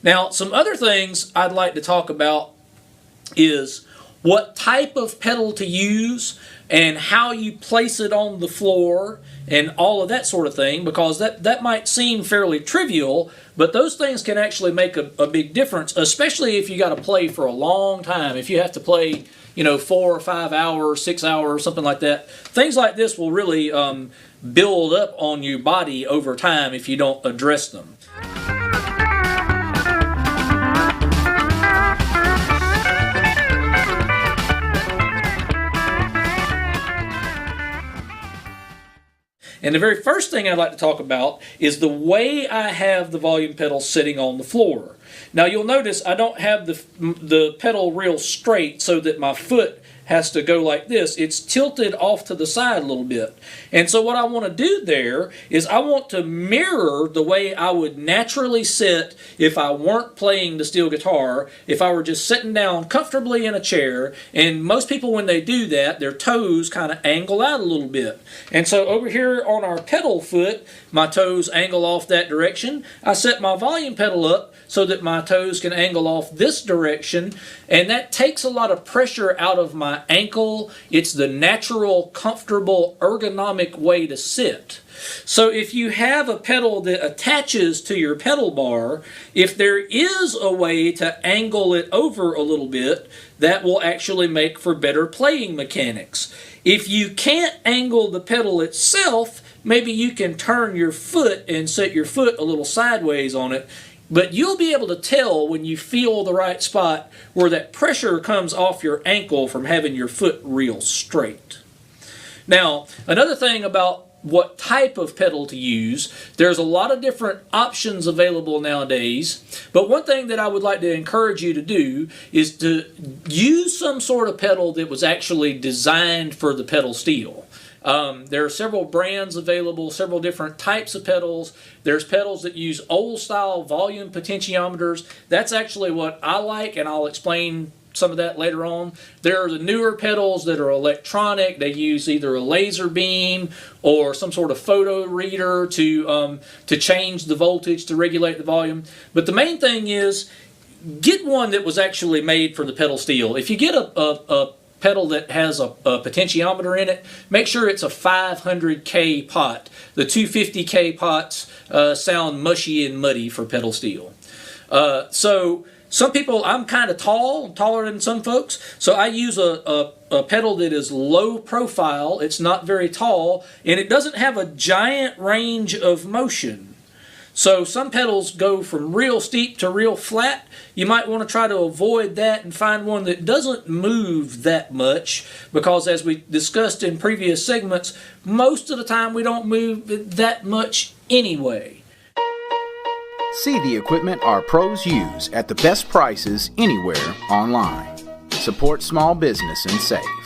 Now, some other things I'd like to talk about is what type of pedal to use and how you place it on the floor and all of that sort of thing, because that might seem fairly trivial, but those things can actually make a big difference, especially if you got to play for a long time. If you have to play 4 or 5 hours, 6 hours, something like that, things like this will really build up on your body over time if you don't address them. And the very first thing I'd like to talk about is the way I have the volume pedal sitting on the floor. Now you'll notice I don't have the pedal real straight so that my foot has to go like this. It's tilted off to the side a little bit. And so what I want to do there is I want to mirror the way I would naturally sit if I weren't playing the steel guitar, if I were just sitting down comfortably in a chair. And most people, when they do that, their toes kind of angle out a little bit. And so over here on our pedal foot, my toes angle off that direction. I set my volume pedal up so that my toes can angle off this direction, and that takes a lot of pressure out of my ankle. It's the natural, comfortable, ergonomic way to sit. So if you have a pedal that attaches to your pedal bar, if there is a way to angle it over a little bit, that will actually make for better playing mechanics. If you can't angle the pedal itself, maybe you can turn your foot and set your foot a little sideways on it. But you'll be able to tell when you feel the right spot where that pressure comes off your ankle from having your foot real straight. Now, another thing about what type of pedal to use, there's a lot of different options available nowadays, but one thing that I would like to encourage you to do is to use some sort of pedal that was actually designed for the pedal steel. There are several brands available, several different types of pedals. There's pedals that use old-style volume potentiometers. That's actually what I like, and I'll explain some of that later on. There are the newer pedals that are electronic. They use either a laser beam or some sort of photo reader to change the voltage, to regulate the volume. But the main thing is, get one that was actually made for the pedal steel. If you get a pedal that has a potentiometer in it, make sure it's a 500K pot. The 250K pots sound mushy and muddy for pedal steel. So some people, I'm kind of tall, taller than some folks, so I use a pedal that is low profile. It's not very tall, and it doesn't have a giant range of motion. So some pedals go from real steep to real flat. You might want to try to avoid that and find one that doesn't move that much, because as we discussed in previous segments, most of the time we don't move that much anyway. See the equipment our pros use at the best prices anywhere online. Support small business and save.